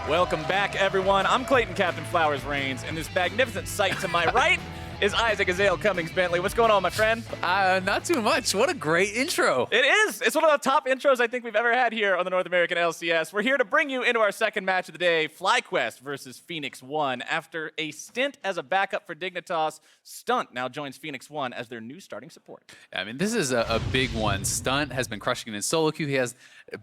Welcome back, everyone. I'm Clayton Captain Flowers Reigns, and this magnificent sight to my right is Isaac Azale Cummings Bentley. What's going on, my friend? Not too much. What a great intro. It is. It's one of the top intros I think we've ever had here on the North American LCS. We're here to bring you into our second match of the day, FlyQuest versus Phoenix1. After a stint as a backup for Dignitas, Stunt now joins Phoenix1 as their new starting support. I mean, this is a big one. Stunt has been crushing it in solo queue. He has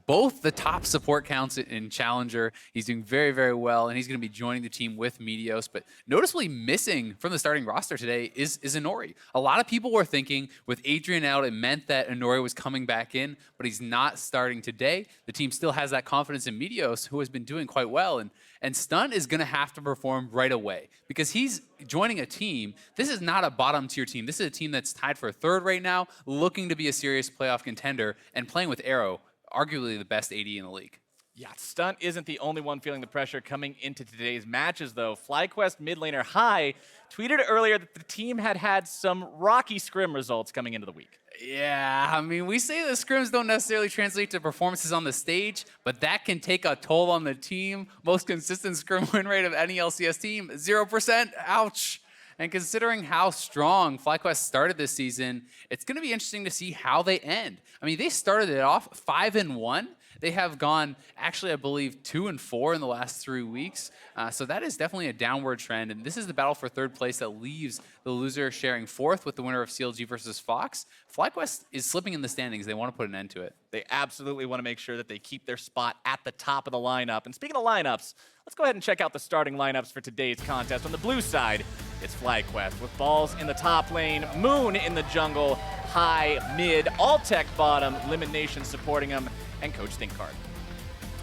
both the top support counts in Challenger. He's doing very, very well, and he's going to be joining the team with Meteos. But noticeably missing from the starting roster today is Inori. A lot of people were thinking with Adrian out, it meant that Inori was coming back in, but he's not starting today. The team still has that confidence in Meteos, who has been doing quite well. And Stunt is going to have to perform right away because he's joining a team. This is not a bottom-tier team. This is a team that's tied for third right now, looking to be a serious playoff contender and playing with Arrow, arguably the best AD in the league. Yeah, Stunt isn't the only one feeling the pressure coming into today's matches, though. FlyQuest mid laner High tweeted earlier that the team had some rocky scrim results coming into the week. Yeah, I mean, we say the scrims don't necessarily translate to performances on the stage, but that can take a toll on the team. Most consistent scrim win rate of any LCS team, 0%. Ouch. And considering how strong FlyQuest started this season, it's going to be interesting to see how they end. I mean, they started it off 5-1. They have gone, actually, I believe, 2-4 in the last 3 weeks. So that is definitely a downward trend. And this is the battle for third place that leaves the loser sharing fourth with the winner of CLG versus Fox. FlyQuest is slipping in the standings. They want to put an end to it. They absolutely want to make sure that they keep their spot at the top of the lineup. And speaking of lineups, let's go ahead and check out the starting lineups for today's contest. On the blue side, it's FlyQuest with Balls in the top lane, Moon in the jungle, High, mid, Alltech bottom, Lemon Nation supporting them, and Coach Thinkcard.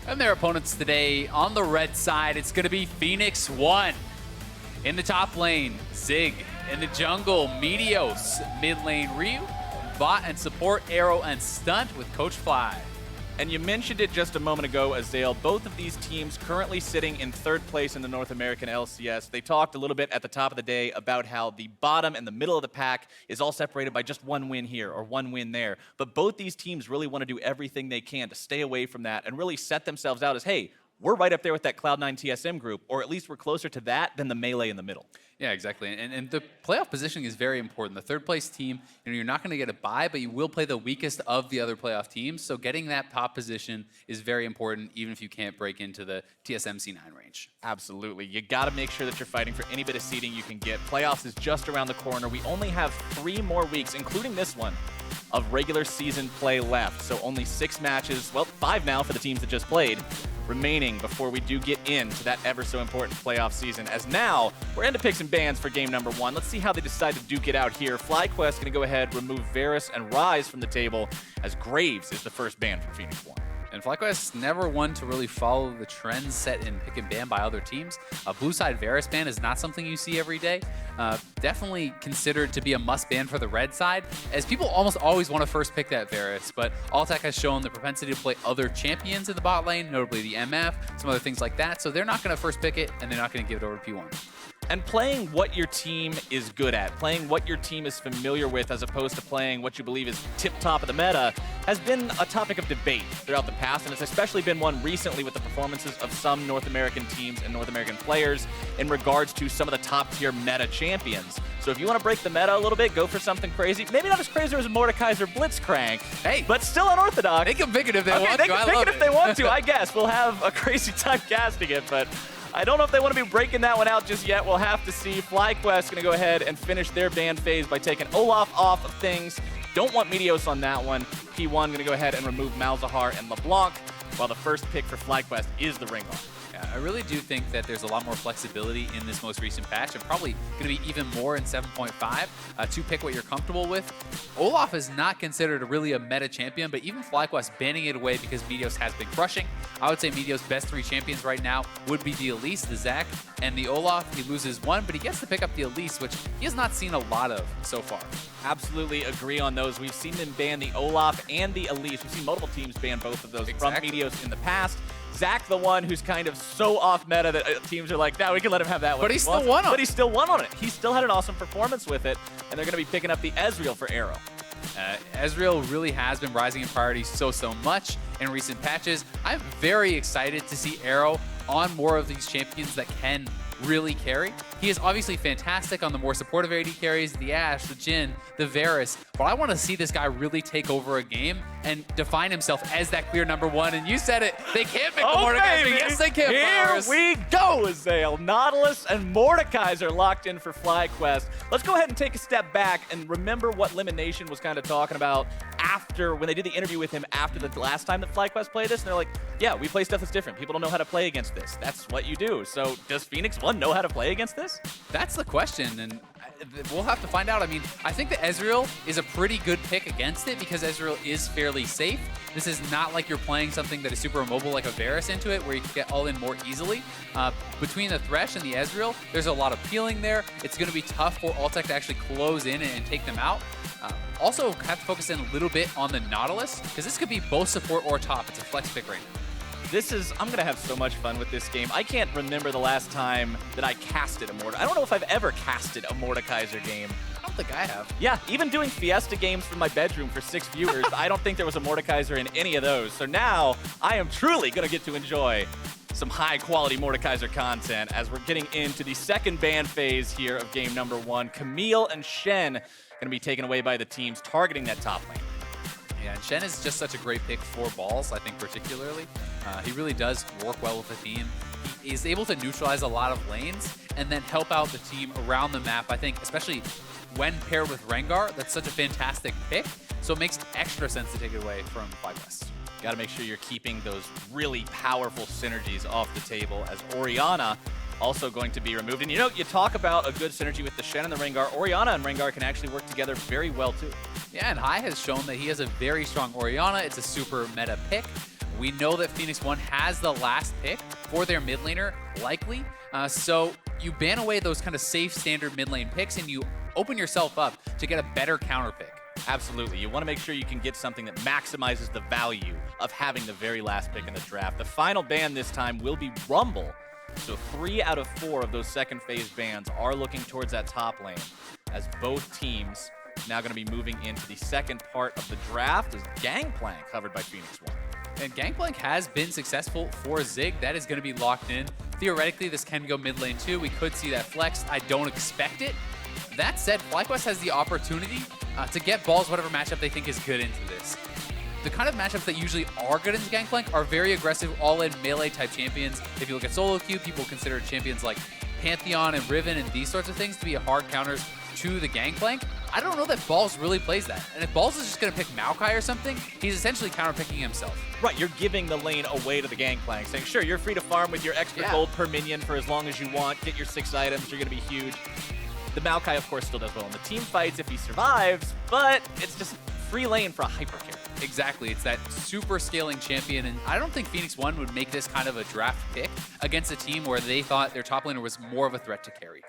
And their opponents today on the red side, it's going to be Phoenix1. In the top lane, Zig. In the jungle, Meteos. Mid lane, Ryu. Bot and support, Arrow and Stunt with Coach Fly. And you mentioned it just a moment ago, Azale. Both of these teams currently sitting in third place in the North American LCS. They talked a little bit at the top of the day about how the bottom and the middle of the pack is all separated by just one win here or one win there. But both these teams really want to do everything they can to stay away from that and really set themselves out as, hey, we're right up there with that Cloud9 TSM group, or at least we're closer to that than the melee in the middle. Yeah, exactly. And the playoff positioning is very important. The third place team, you're not going to get a bye, but you will play the weakest of the other playoff teams. So getting that top position is very important, even if you can't break into the TSM C9 range. Absolutely. You got to make sure that you're fighting for any bit of seeding you can get. Playoffs is just around the corner. We only have 3 more weeks, including this one, of regular season play left. So only 6 matches, well, 5 now for the teams that just played, remaining before we do get into that ever so important playoff season. As now, we're into picks and bans for game number 1. Let's see how they decide to duke it out here. FlyQuest going to go ahead, remove Varus and Rise from the table, as Graves is the first ban for Phoenix1. And FlyQuest never one to really follow the trends set in pick and ban by other teams. A blue side Varus ban is not something you see every day. Definitely considered to be a must ban for the red side, as people almost always want to first pick that Varus, but Alltech has shown the propensity to play other champions in the bot lane, notably the MF, some other things like that, so they're not going to first pick it, and they're not going to give it over to P1. And playing what your team is good at, playing what your team is familiar with as opposed to playing what you believe is tip-top of the meta has been a topic of debate throughout the past, and it's especially been one recently with the performances of some North American teams and North American players in regards to some of the top-tier meta champions. So if you want to break the meta a little bit, go for something crazy. Maybe not as crazy as Mordekaiser or Blitzcrank, hey, but still unorthodox. They can pick it if they want to. They can pick it if they want to, I guess. We'll have a crazy time casting it, but I don't know if they want to be breaking that one out just yet. We'll have to see. FlyQuest going to go ahead and finish their ban phase by taking Olaf off of things. Don't want Meteos on that one. P1 going to go ahead and remove Malzahar and LeBlanc, while the first pick for FlyQuest is the Ringlord. Yeah, I really do think that there's a lot more flexibility in this most recent patch, and probably going to be even more in 7.5 to pick what you're comfortable with. Olaf is not considered really a meta champion, but even FlyQuest banning it away because Meteos has been crushing. I would say Meteos' best 3 champions right now would be the Elise, the Zac, and the Olaf. He loses 1, but he gets to pick up the Elise, which he has not seen a lot of so far. Absolutely agree on those. We've seen them ban the Olaf and the Elise. We've seen multiple teams ban both of those from Meteos in the past. Zac, the one who's kind of so off meta that teams are like, nah, we can let him have that one. But he still won on it. But he still won on it. He still had an awesome performance with it, and they're going to be picking up the Ezreal for Arrow. Ezreal really has been rising in priority so much, in recent patches. I'm very excited to see Arrow on more of these champions that can really carry. He is obviously fantastic on the more supportive AD carries, the Ashe, the Jhin, the Varus, but I want to see this guy really take over a game and define himself as that clear #1. And you said it, they can't pick the Mordekaiser. Yes, they can. Here we go, Azale. Nautilus and Mordekaiser locked in for FlyQuest. Let's go ahead and take a step back and remember what Elimination was kind of talking about after, when they did the interview with him after the last time that FlyQuest played this. And they're like, yeah, we play stuff that's different. People don't know how to play against this. That's what you do. So does Phoenix One know how to play against this? That's the question, and we'll have to find out. I mean, I think that Ezreal is a pretty good pick against it because Ezreal is fairly safe. This is not like you're playing something that is super immobile like a Varus into it where you can get all in more easily. Between the Thresh and the Ezreal, there's a lot of peeling there. It's going to be tough for Altec to actually close in and take them out. Also, have to focus in a little bit on the Nautilus because this could be both support or top. It's a flex pick right now. I'm going to have so much fun with this game. I can't remember the last time that I casted a Mordekaiser. I don't know if I've ever casted a Mordekaiser game. I don't think I have. Yeah, even doing Fiesta games from my bedroom for 6 viewers, I don't think there was a Mordekaiser in any of those. So now I am truly going to get to enjoy some high-quality Mordekaiser content as we're getting into the second ban phase here of game #1. Camille and Shen going to be taken away by the teams targeting that top lane. Yeah, and Shen is just such a great pick for balls, I think, particularly. He really does work well with the team. He is able to neutralize a lot of lanes and then help out the team around the map. I think, especially when paired with Rengar, that's such a fantastic pick. So it makes extra sense to take it away from FlyQuest. Got to make sure you're keeping those really powerful synergies off the table, as Orianna also going to be removed. And you know, you talk about a good synergy with the Shen and the Rengar. Orianna and Rengar can actually work together very well too. Yeah, and Hai has shown that he has a very strong Orianna. It's a super meta pick. We know that Phoenix One has the last pick for their mid laner, likely. So you ban away those kind of safe standard mid lane picks and you open yourself up to get a better counter pick. Absolutely. You want to make sure you can get something that maximizes the value of having the very last pick in the draft. The final ban this time will be Rumble. So 3 out of 4 of those second phase bans are looking towards that top lane, as both teams now going to be moving into the second part of the draft as Gangplank covered by Phoenix One. And Gangplank has been successful for Zig. That is going to be locked in. Theoretically, this can go mid lane too. We could see that flex. I don't expect it. That said, FlyQuest has the opportunity to get balls whatever matchup they think is good into this. The kind of matchups that usually are good into Gangplank are very aggressive, all-in melee-type champions. If you look at solo queue, people consider champions like Pantheon and Riven and these sorts of things to be hard counters to the Gangplank. I don't know that Balls really plays that. And if Balls is just going to pick Maokai or something, he's essentially counterpicking himself. Right, you're giving the lane away to the Gangplank, saying, sure, you're free to farm with your extra gold per minion for as long as you want, get your 6 items, you're going to be huge. The Maokai, of course, still does well in the team fights if he survives, but it's just free lane for a hyper carry. Exactly, it's that super scaling champion, and I don't think Phoenix One would make this kind of a draft pick against a team where they thought their top laner was more of a threat to carry.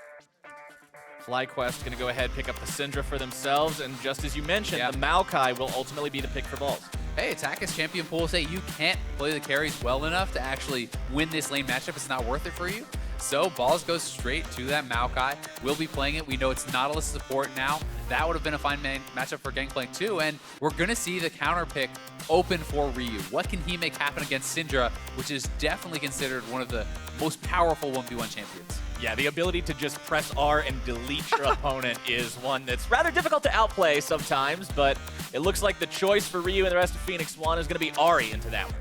FlyQuest going to go ahead, pick up the Syndra for themselves, and just as you mentioned, the Maokai will ultimately be the pick for Balls. Hey, attack as champion pool say you can't play the carries well enough to actually win this lane matchup. It's not worth it for you. So Balls goes straight to that Maokai. We'll be playing it. We know it's Nautilus support now. That would have been a fine matchup for Gangplank too. And we're going to see the counter pick open for Ryu. What can he make happen against Syndra, which is definitely considered one of the most powerful 1v1 champions. Yeah, the ability to just press R and delete your opponent is one that's rather difficult to outplay sometimes, but it looks like the choice for Ryu and the rest of Phoenix One is going to be Ahri into that one.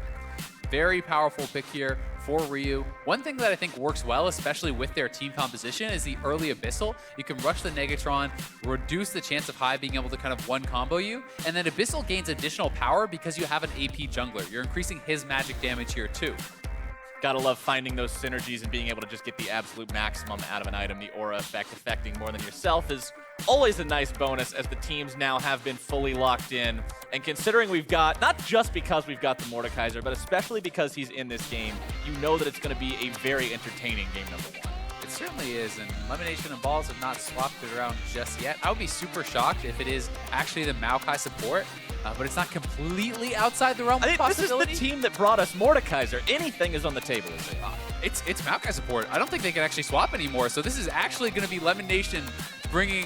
Very powerful pick here for Ryu. One thing that I think works well, especially with their team composition, is the early Abyssal. You can rush the Negatron, reduce the chance of Hai being able to kind of one-combo you, and then Abyssal gains additional power because you have an AP jungler. You're increasing his magic damage here too. Gotta love finding those synergies and being able to just get the absolute maximum out of an item. The aura effect affecting more than yourself is always a nice bonus, as the teams now have been fully locked in. And considering we've got, not just because we've got the Mordekaiser, but especially because he's in this game, you know that it's going to be a very entertaining game #1. It certainly is, and Elimination and Balls have not swapped it around just yet. I would be super shocked if it is actually the Maokai support, but it's not completely outside the realm of possibility. This is the team that brought us Mordekaiser. Anything is on the table, is it? It's Maokai support. I don't think they can actually swap anymore, so this is actually going to be Elimination bringing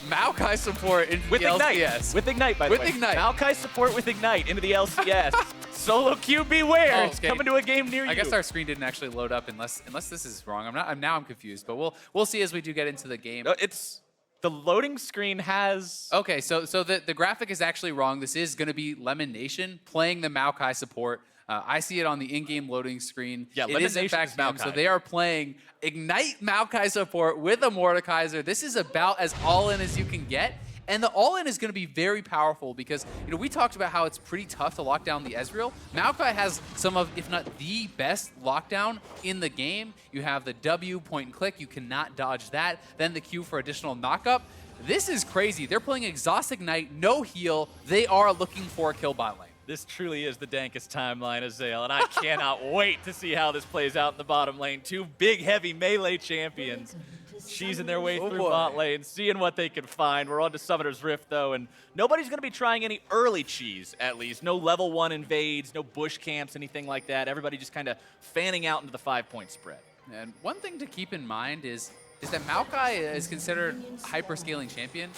Maokai support into the LCS. With Ignite, by the way. With Ignite. Maokai support with Ignite into the LCS. Solo Q, beware! Oh, It's okay. coming to a game near you. I guess our screen didn't actually load up unless this is wrong. Now I'm confused, but we'll see as we do get into the game. It's the loading screen has. Okay, so the graphic is actually wrong. This is going to be Lemon Nation playing the Maokai support. I see it on the in-game loading screen. Yeah, it Lemon is in Nation fact is them. Maokai. So they are playing Ignite Maokai support with a Mordekaiser. This is about as all-in as you can get. And the all-in is going to be very powerful because, we talked about how it's pretty tough to lock down the Ezreal. Maokai has some of, if not the best lockdown in the game. You have the W, point and click. You cannot dodge that. Then the Q for additional knockup. This is crazy. They're playing Exhaust Ignite, no heal. They are looking for a kill bot lane. This truly is the dankest timeline, Azael, and I cannot wait to see how this plays out in the bottom lane. Two big, heavy melee champions cheesing their way through bot lane, seeing what they can find. We're on to Summoner's Rift, though, and nobody's going to be trying any early cheese, at least. No level 1 invades, no bush camps, anything like that. Everybody just kind of fanning out into the 5-point spread. And one thing to keep in mind is that Maokai is considered a hyper-scaling champion.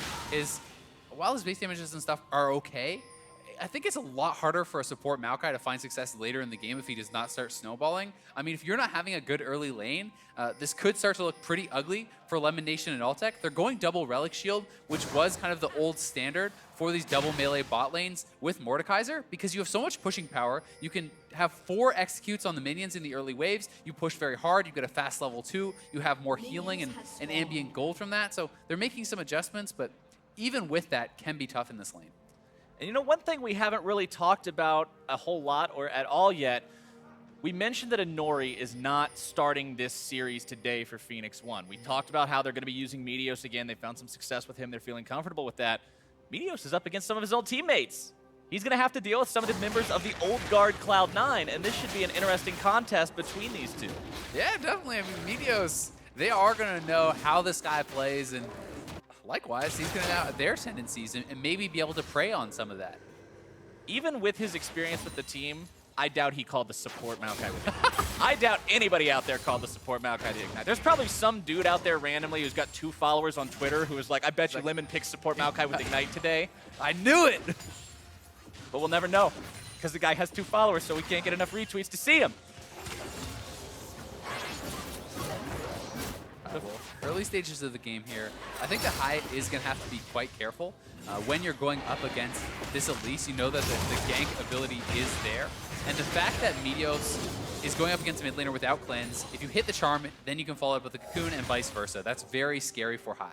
While his base damages and stuff are okay, I think it's a lot harder for a support Maokai to find success later in the game if he does not start snowballing. I mean, if you're not having a good early lane, this could start to look pretty ugly for Lemon Nation and Altec. They're going double Relic Shield, which was kind of the old standard for these double melee bot lanes with Mordekaiser, because you have so much pushing power. You can have 4 executes on the minions in the early waves. You push very hard. You get a fast level 2. You have more healing and ambient gold from that. So they're making some adjustments, but even with that, can be tough in this lane. And one thing we haven't really talked about a whole lot or at all yet, we mentioned that Inori is not starting this series today for Phoenix 1. We talked about how they're going to be using Meteos again. They found some success with him. They're feeling comfortable with that. Meteos is up against some of his old teammates. He's going to have to deal with some of the members of the old guard Cloud9, and this should be an interesting contest between these two. Yeah, definitely. I mean, Meteos, they are going to know how this guy plays, and likewise, he's going to know their tendencies and maybe be able to prey on some of that. Even with his experience with the team, I doubt he called the support Maokai with Ignite. I doubt anybody out there called the support Maokai the Ignite. There's probably some dude out there randomly who's got 2 followers on Twitter who is like, I bet you Lemon picks support Maokai with Ignite today. I knew it! But we'll never know, because the guy has 2 followers, so we can't get enough retweets to see him. Early stages of the game here, I think the Hive is going to have to be quite careful. When you're going up against this Elise, you know that the gank ability is there. And the fact that Meteos is going up against a mid laner without cleanse, if you hit the charm, then you can follow up with the cocoon and vice versa. That's very scary for Hive.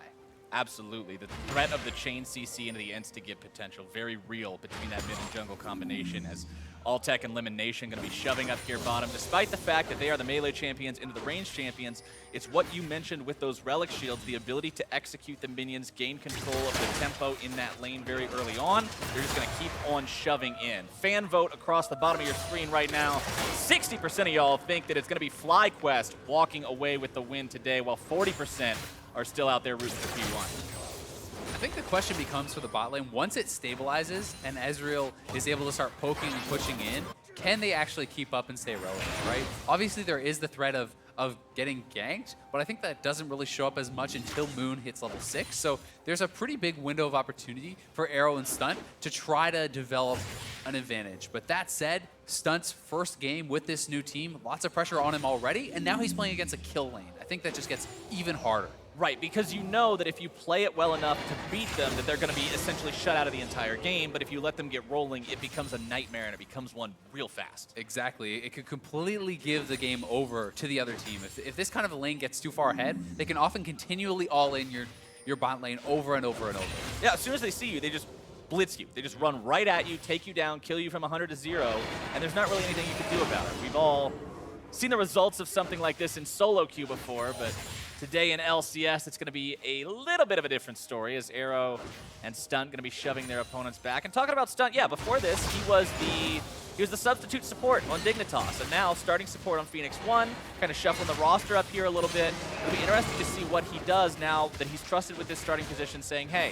Absolutely. The threat of the chain CC into the insta-get potential, very real between that mid and jungle combination, as Altec and Lemon Nation going to be shoving up here bottom. Despite the fact that they are the melee champions into the range champions, it's what you mentioned with those relic shields, the ability to execute the minions, gain control of the tempo in that lane very early on. They're just going to keep on shoving in. Fan vote across the bottom of your screen right now. 60% of y'all think that it's going to be FlyQuest walking away with the win today, while 40% are still out there rooting for P1. I think the question becomes for the bot lane, once it stabilizes and Ezreal is able to start poking and pushing in, can they actually keep up and stay relevant, right? Obviously, there is the threat of getting ganked, but I think that doesn't really show up as much until Moon hits level 6. So there's a pretty big window of opportunity for Arrow and Stunt to try to develop an advantage. But that said, Stunt's first game with this new team, lots of pressure on him already, and now he's playing against a kill lane. I think that just gets even harder. Right, because you know that if you play it well enough to beat them, that they're going to be essentially shut out of the entire game, but if you let them get rolling, it becomes a nightmare and it becomes one real fast. Exactly. It could completely give the game over to the other team. If this kind of a lane gets too far ahead, they can often continually all in your bot lane over and over and over. Yeah, as soon as they see you, they just blitz you. They just run right at you, take you down, kill you from 100 to 0, and there's not really anything you can do about it. We've all seen the results of something like this in solo queue before, but today in LCS, it's going to be a little bit of a different story, as Arrow and Stunt going to be shoving their opponents back. And talking about Stunt, yeah, before this, he was the substitute support on Dignitas, and now starting support on Phoenix 1, kind of shuffling the roster up here a little bit. It'll be interesting to see what he does now that he's trusted with this starting position, saying, hey,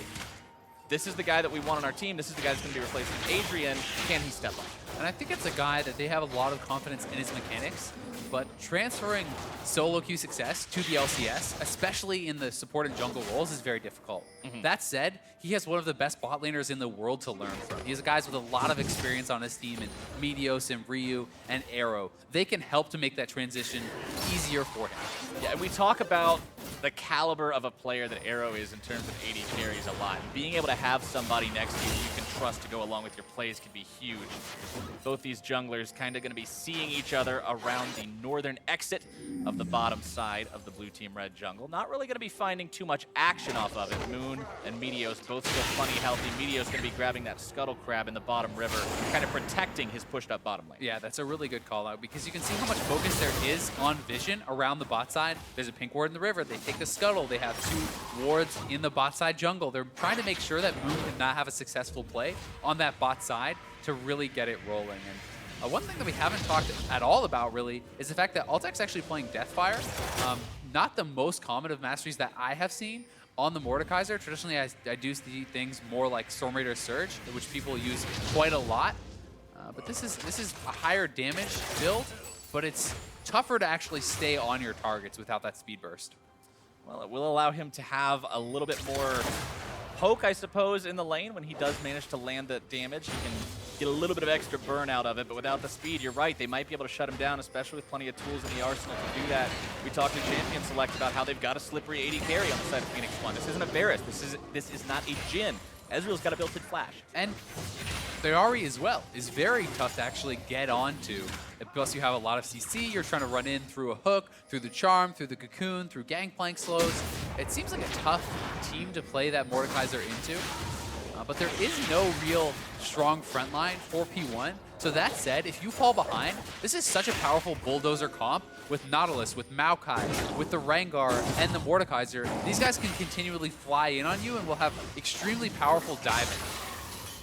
this is the guy that we want on our team. This is the guy that's going to be replacing Adrian. Can he step up? And I think it's a guy that they have a lot of confidence in his mechanics, but transferring solo queue success to the LCS, especially in the support and jungle roles, is very difficult. That said, he has one of the best bot laners in the world to learn from. He has guys with a lot of experience on his team in Meteos and Ryu and Arrow. They can help to make that transition easier for him. Yeah, and we talk about the caliber of a player that Arrow is in terms of AD carries a lot. Being able to have somebody next to you you can trust to go along with your plays can be huge. Both these junglers kind of going to be seeing each other around the northern exit of the bottom side of the blue team red jungle. Not really going to be finding too much action off of it. Moon and Meteos both still plenty healthy. Meteos going to be grabbing that scuttle crab in the bottom river, kind of protecting his pushed up bottom lane. Yeah, that's a really good call out because you can see how much focus there is on vision around the bot side. There's a pink ward in the river. They take the scuttle. They have 2 wards in the bot side jungle. They're trying to make sure that Moon cannot have a successful play on that bot side to really get it rolling. And one thing that we haven't talked at all about really is the fact that Altec's actually playing Deathfire. Not the most common of masteries that I have seen on the Mordekaiser. Traditionally, I do see things more like Storm Raider Surge, which people use quite a lot. But this is a higher damage build, but it's tougher to actually stay on your targets without that speed burst. Well, it will allow him to have a little bit more poke, I suppose, in the lane. When he does manage to land that damage, he can get a little bit of extra burn out of it, but without the speed, you're right, they might be able to shut him down, especially with plenty of tools in the arsenal to do that. We talked to Champion Select about how they've got a slippery AD carry on the side of Phoenix 1. This isn't a Varus, this is not a Jhin. Ezreal's got a built-in flash. And the Ahri as well is very tough to actually get onto. Plus you have a lot of CC, you're trying to run in through a hook, through the charm, through the cocoon, through gangplank slows. It seems like a tough team to play that Mordekaiser into. But there is no real strong front line for P1. So that said, if you fall behind, this is such a powerful bulldozer comp with Nautilus, with Maokai, with the Rengar, and the Mordekaiser. These guys can continually fly in on you and will have extremely powerful diving.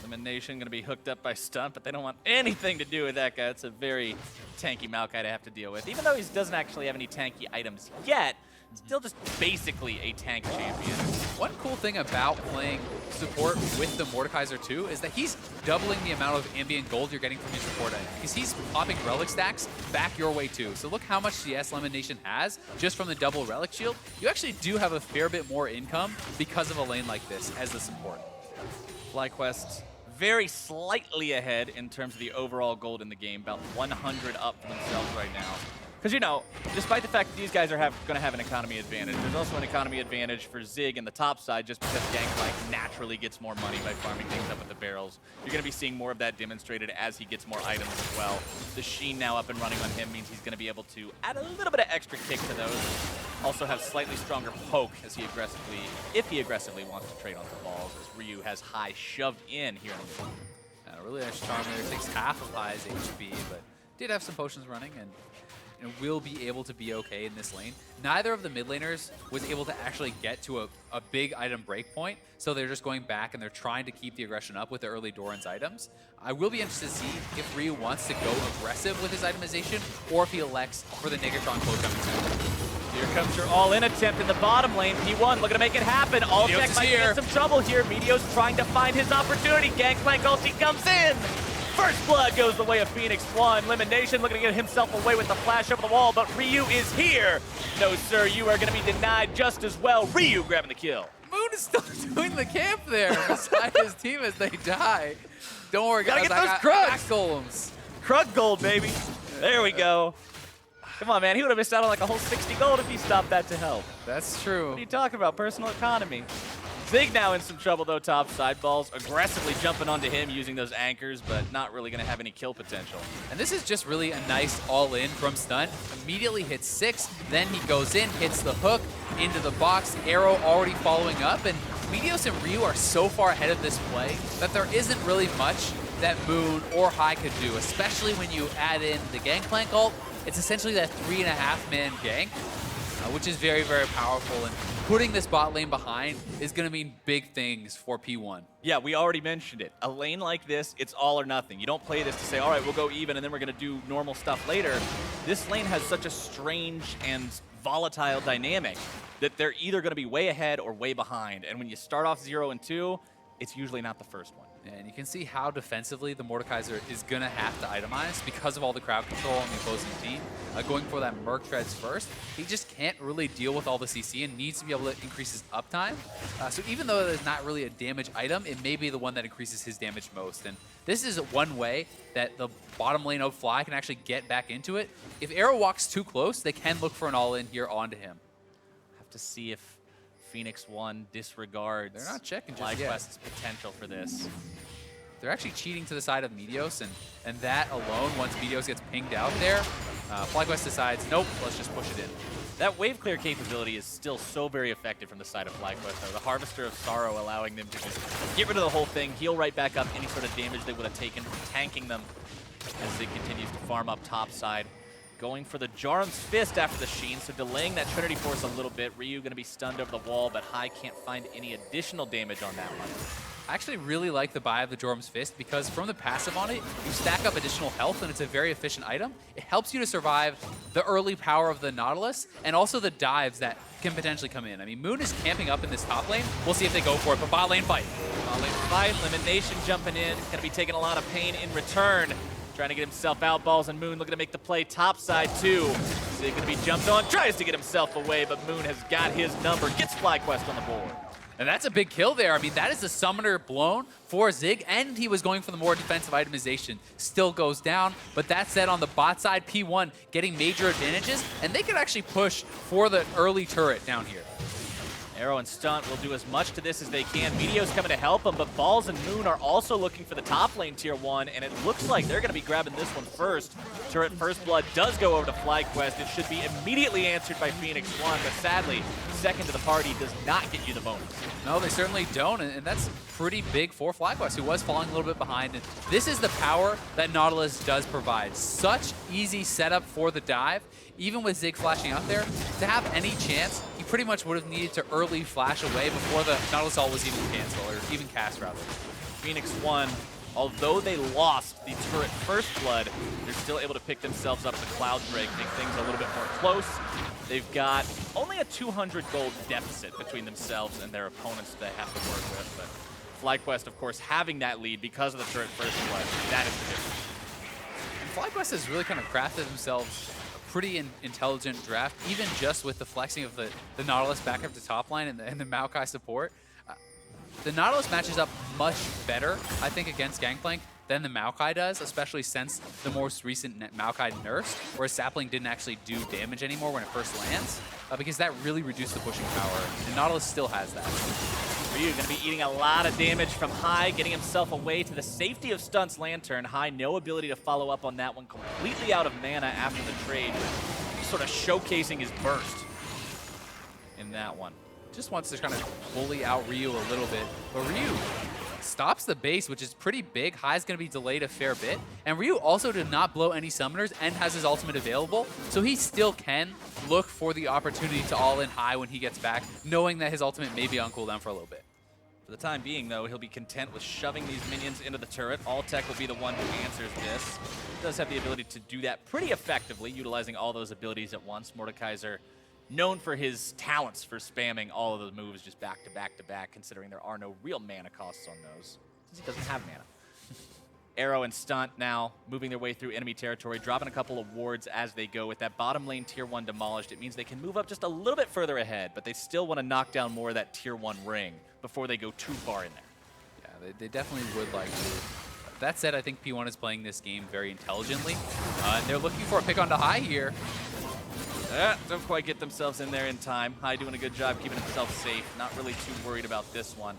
Elimination going to be hooked up by Stunt, but they don't want anything to do with that guy. It's a very tanky Maokai to have to deal with. Even though he doesn't actually have any tanky items yet, still just basically a tank champion. One cool thing about playing support with the Mordekaiser too is that he's doubling the amount of ambient gold you're getting from your support item, because he's popping relic stacks back your way too. So look how much CS Elimination has just from the double relic shield. You actually do have a fair bit more income because of a lane like this as the support. FlyQuest very slightly ahead in terms of the overall gold in the game, about 100 up for themselves right now. Because, you know, despite the fact that these guys are going to have an economy advantage, there's also an economy advantage for Zig in the top side just because Gangplank naturally gets more money by farming things up with the barrels. You're going to be seeing more of that demonstrated as he gets more items as well. The Sheen now up and running on him means he's going to be able to add a little bit of extra kick to those. Also have slightly stronger poke as he aggressively, if he aggressively wants to trade onto the balls, as Ryu has High shoved in here in the middle. Really nice charm there. Takes half of High's HP, but did have some potions running and will be able to be okay in this lane. Neither of the mid laners was able to actually get to a big item break point, so they're just going back and they're trying to keep the aggression up with the early Doran's items. I will be interested to see if Ryu wants to go aggressive with his itemization or if he elects for the Negatron close coming soon. Here comes your all-in attempt in the bottom lane. P1 looking to make it happen. Altec might be in some trouble here. Meteos trying to find his opportunity. Gangplank ulti comes in. First blood goes the way of Phoenix 1. Elimination looking to get himself away with the flash over the wall, but Ryu is here. No, sir, you are going to be denied just as well. Ryu grabbing the kill. Moon is still doing the camp there beside his team as they die. Don't worry, guys. Gotta get those Krugs. Golems. Krug gold, baby. There we go. Come on, man. He would have missed out on like a whole 60 gold if he stopped that to help. That's true. What are you talking about? Personal economy. Zig now in some trouble, though, top side. Balls aggressively jumping onto him using those anchors, but not really going to have any kill potential. And this is just really a nice all-in from Stun. Immediately hits 6, then he goes in, hits the hook, into the box, Arrow already following up, and Meteos and Ryu are so far ahead of this play that there isn't really much that Moon or High could do, especially when you add in the Gangplank ult. It's essentially that 3.5-man gank, which is very, very powerful. And putting this bot lane behind is going to mean big things for P1. Yeah, we already mentioned it. A lane like this, it's all or nothing. You don't play this to say, all right, we'll go even, and then we're going to do normal stuff later. This lane has such a strange and volatile dynamic that they're either going to be way ahead or way behind. And when you start off 0 and 2, it's usually not the first one. And you can see how defensively the Mordekaiser is going to have to itemize because of all the crowd control on the opposing team. Going for that Merc Treads first, he just can't really deal with all the CC and needs to be able to increase his uptime. So even though there's not really a damage item, it may be the one that increases his damage most. And this is one way that the bottom lane of Fly can actually get back into it. If Arrow walks too close, they can look for an all-in here onto him. Have to see if FlyQuest disregards They're not checking just yet. FlyQuest's potential for this. They're actually cheating to the side of Meteos, and that alone, once Meteos gets pinged out there, FlyQuest decides, nope, let's just push it in. That wave clear capability is still so very effective from the side of FlyQuest, though. The Harvester of Sorrow allowing them to just get rid of the whole thing, heal right back up any sort of damage they would have taken, tanking them as it continues to farm up top side. Going for the Jarum's Fist after the Sheen, so delaying that Trinity Force a little bit. Ryu going to be stunned over the wall, but Hai can't find any additional damage on that one. I actually really like the buy of the Jorum's Fist because from the passive on it, you stack up additional health and it's a very efficient item. It helps you to survive the early power of the Nautilus and also the dives that can potentially come in. I mean, Moon is camping up in this top lane. We'll see if they go for it, but bot lane fight. Bot lane fight, Elimination jumping in. Going to be taking a lot of pain in return. Trying to get himself out. Balls and Moon looking to make the play top side too. Zig going to be jumped on, tries to get himself away, but Moon has got his number, gets FlyQuest on the board. And that's a big kill there. I mean, that is the summoner blown for Zig, and he was going for the more defensive itemization. Still goes down, but that said, on the bot side, P1 getting major advantages, and they could actually push for the early turret down here. Arrow and Stunt will do as much to this as they can. Meteo's coming to help them, but Balls and Moon are also looking for the top lane tier 1, and it looks like they're going to be grabbing this one first. Turret First Blood does go over to FlyQuest. It should be immediately answered by FlyQuest, but sadly, second to the party does not get you the bonus. No, they certainly don't, and that's pretty big for FlyQuest, who was falling a little bit behind. And this is the power that Nautilus does provide. Such easy setup for the dive, even with Zig flashing out there. To have any chance, he pretty much would have needed to early flash away before the Nautilus ult was even canceled, or even cast, rather. FlyQuest, although they lost the Turret First Blood, they're still able to pick themselves up the Cloud Break, make things a little bit more close. They've got only a 200 gold deficit between themselves and their opponents they have to work with. But FlyQuest, of course, having that lead because of the Turret First Blood, that is the difference. And FlyQuest has really kind of crafted themselves a pretty intelligent draft, even just with the flexing of the Nautilus back up to top line and the Maokai support. The Nautilus matches up much better, I think, against Gangplank than the Maokai does, especially since the most recent Maokai nerfs, where Sapling didn't actually do damage anymore when it first lands, because that really reduced the pushing power, and Nautilus still has that. Ryu going to be eating a lot of damage from Hai, getting himself away to the safety of Stunt's Lantern. Hai, no ability to follow up on that one, completely out of mana after the trade, sort of showcasing his burst in that one. Just wants to kind of bully out Ryu a little bit, but Ryu stops the base, which is pretty big. Hai's going to be delayed a fair bit, and Ryu also did not blow any summoners and has his ultimate available, so he still can look for the opportunity to all-in Hai when he gets back, knowing that his ultimate may be on cooldown for a little bit. For the time being, though, he'll be content with shoving these minions into the turret. Alltech will be the one who answers this. He does have the ability to do that pretty effectively, utilizing all those abilities at once. Mordekaiser, known for his talents for spamming all of the moves just back to back to back, considering there are no real mana costs on those, since he doesn't have mana. Arrow and Stunt now moving their way through enemy territory, dropping a couple of wards as they go. With that bottom lane tier 1 demolished, it means they can move up just a little bit further ahead, but they still want to knock down more of that tier 1 ring before they go too far in there. Yeah, they definitely would like to. That said, I think P1 is playing this game very intelligently, and they're looking for a pick onto Hai here. Don't quite get themselves in there in time. Hai doing a good job keeping himself safe, not really too worried about this one.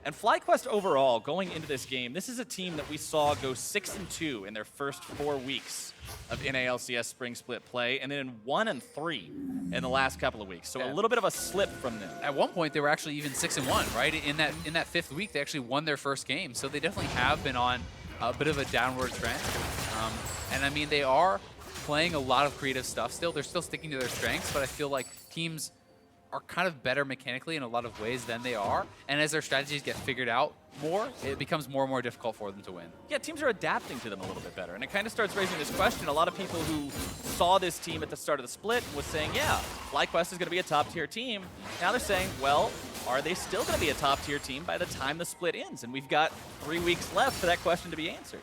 And FlyQuest overall, going into this game, this is a team that we saw go 6-2 in their first 4 weeks of NALCS Spring Split play, and then 1-3 in the last couple of weeks. So yeah, a little bit of a slip from them. At one point, they were actually even 6-1, right? In that 5th week, they actually won their first game. So they definitely have been on a bit of a downward trend. And I mean, they are playing a lot of creative stuff still. They're still sticking to their strengths, but I feel like teams are kind of better mechanically in a lot of ways than they are. And as their strategies get figured out more, it becomes more and more difficult for them to win. Yeah, teams are adapting to them a little bit better. And it kind of starts raising this question. A lot of people who saw this team at the start of the split was saying, yeah, FlyQuest is going to be a top-tier team. Now they're saying, well, are they still going to be a top-tier team by the time the split ends? And we've got 3 weeks left for that question to be answered.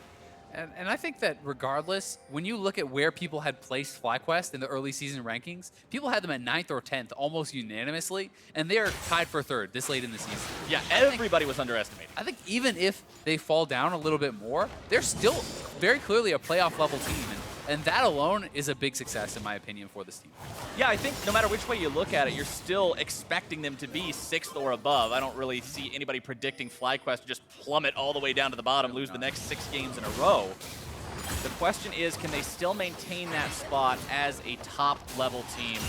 And I think that regardless, when you look at where people had placed FlyQuest in the early season rankings, people had them at 9th or 10th almost unanimously, and they are tied for 3rd this late in the season. Yeah, everybody was underestimated. I think even if they fall down a little bit more, they're still very clearly a playoff level team. And that alone is a big success, in my opinion, for this team. Yeah, I think no matter which way you look at it, you're still expecting them to be 6th or above. I don't really see anybody predicting FlyQuest to just plummet all the way down to the bottom, lose the next 6 games in a row. The question is, can they still maintain that spot as a top-level team?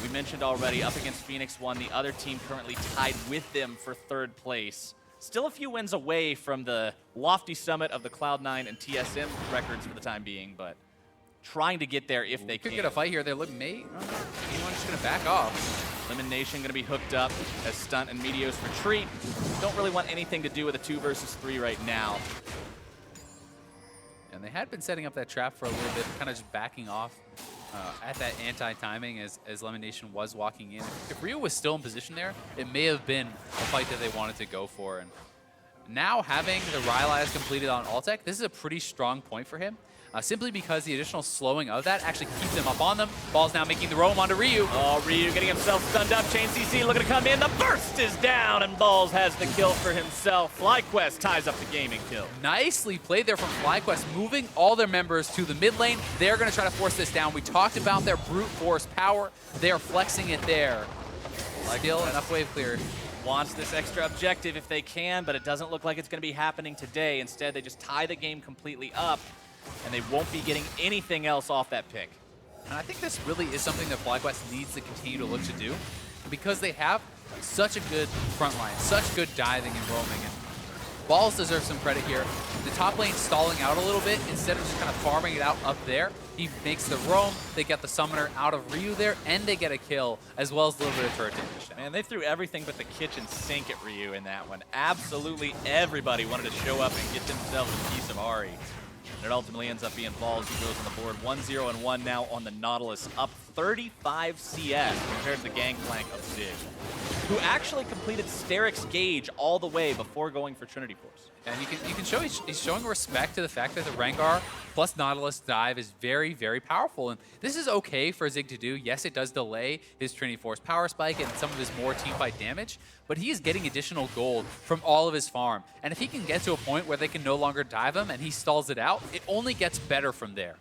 We mentioned already, up against FlyQuest, the other team currently tied with them for 3rd place. Still a few wins away from the lofty summit of the Cloud9 and TSM records for the time being, but trying to get there if they can. Could get a fight here. They look mate. P1 just going to back off. Lemon Nation going to be hooked up as Stunt and Meteos retreat. Don't really want anything to do with a 2 versus 3 right now. And they had been setting up that trap for a little bit, kind of just backing off at that anti-timing as Lemon Nation was walking in. If Ryu was still in position there, it may have been a fight that they wanted to go for. And now having the Rylai's completed on Altec, this is a pretty strong point for him. Simply because the additional slowing of that actually keeps them up on them. Ball's now making the roam onto Ryu. Oh, Ryu getting himself stunned up. Chain CC looking to come in. The burst is down, and Balls has the kill for himself. FlyQuest ties up the gaming kill. Nicely played there from FlyQuest, moving all their members to the mid lane. They're going to try to force this down. We talked about their brute force power. They're flexing it there. Still enough wave clear. Wants this extra objective if they can, but it doesn't look like it's going to be happening today. Instead, they just tie the game completely up, and they won't be getting anything else off that pick. And I think this really is something that FlyQuest needs to continue to look to do, because they have such a good front line, such good diving and roaming. And Balls deserves some credit here. The top lane stalling out a little bit, instead of just kind of farming it out up there, he makes the roam, they get the summoner out of Ryu there, and they get a kill, as well as a little bit of turret damage. Man, they threw everything but the kitchen sink at Ryu in that one. Absolutely everybody wanted to show up and get themselves a piece of Ahri. And it ultimately ends up being Balls who goes on the board. 1-0-1 now on the Nautilus, up 35 CS compared to the gangplank of Zig, who actually completed Steric's Gauge all the way before going for Trinity Force. And you can show he's showing respect to the fact that the Rengar plus Nautilus dive is very, very powerful. And this is okay for Zig to do. Yes, it does delay his Trinity Force power spike and some of his more teamfight damage, but he is getting additional gold from all of his farm. And if he can get to a point where they can no longer dive him and he stalls it out, it only gets better from there.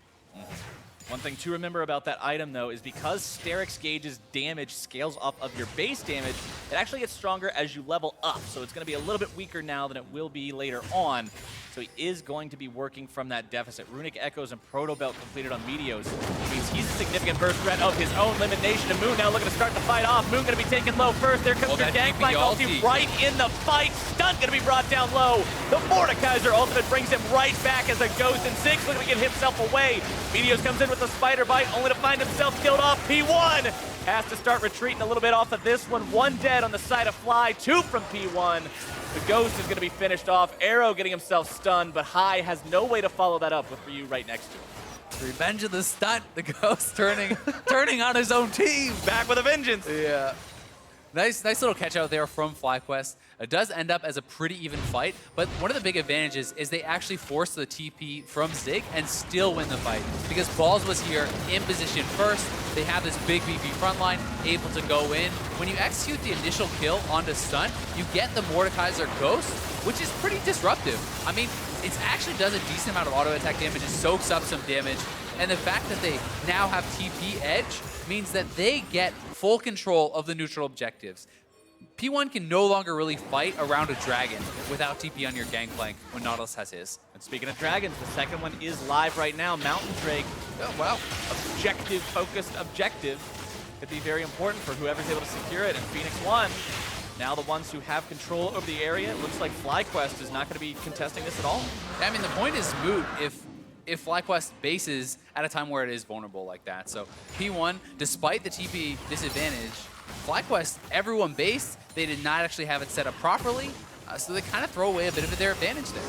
One thing to remember about that item, though, is because Steric's Gauge's damage scales off of your base damage, it actually gets stronger as you level up. So it's going to be a little bit weaker now than it will be later on. So he is going to be working from that deficit. Runic Echoes and Proto Belt completed on Meteos. Means he's a significant burst threat of his own. Lemon Nation and Moon now looking to start the fight off. Moon going to be taken low first. There comes your Gangplank ulti right in the fight. Stunt going to be brought down low. The Mordekaiser ultimate brings him right back as a ghost, and Zig's looking to get himself away. Meteos comes in with a spider bite, only to find himself killed off. P1 has to start retreating a little bit off of this one. 1 dead on the side of Fly, 2 from P1. The Ghost is going to be finished off. Arrow getting himself stunned, but High has no way to follow that up with Ryu right next to him. Revenge of the Stunt. The Ghost turning on his own team. Back with a vengeance. Yeah. Nice little catch out there from FlyQuest. It does end up as a pretty even fight, but one of the big advantages is they actually force the TP from Zig and still win the fight, because Balls was here in position first. They have this big BP frontline, able to go in. When you execute the initial kill onto Stunt, you get the Mordekaiser Ghost, which is pretty disruptive. I mean, it actually does a decent amount of auto attack damage, it soaks up some damage, and the fact that they now have TP edge means that they get full control of the neutral objectives. P1 can no longer really fight around a dragon without TP on your gangplank when Nautilus has his. And speaking of dragons, the second one is live right now. Mountain Drake. Oh, wow. Objective-focused objective. Could be very important for whoever's able to secure it. And FlyQuest, now the ones who have control over the area. It looks like FlyQuest is not going to be contesting this at all. I mean, the point is moot if FlyQuest bases at a time where it is vulnerable like that. So P1, despite the TP disadvantage, FlyQuest, everyone based, they did not actually have it set up properly, so they kind of throw away a bit of their advantage there.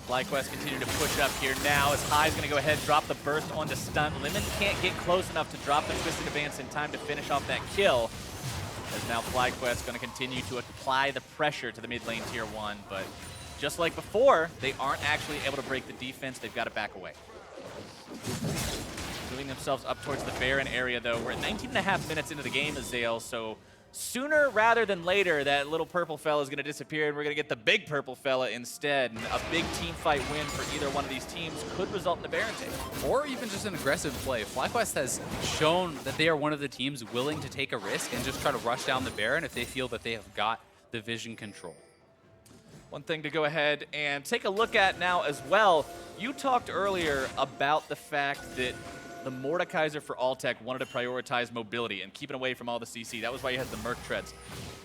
FlyQuest continue to push up here now as High's going to go ahead and drop the burst onto Stunt. Lemon can't get close enough to drop the Twisted Advance in time to finish off that kill. As now FlyQuest going to continue to apply the pressure to the mid lane tier 1, but just like before, they aren't actually able to break the defense. They've got to back away. Moving themselves up towards the Baron area, though. We're at 19.5 minutes into the game, Azael, so sooner rather than later, that little purple fella is going to disappear, and we're going to get the big purple fella instead. And a big team fight win for either one of these teams could result in a Baron take. Or even just an aggressive play. FlyQuest has shown that they are one of the teams willing to take a risk and just try to rush down the Baron if they feel that they have got the vision control. One thing to go ahead and take a look at now as well. You talked earlier about the fact that the Mordekaiser for Altec wanted to prioritize mobility and keeping away from all the CC. That was why you had the Merc Treads.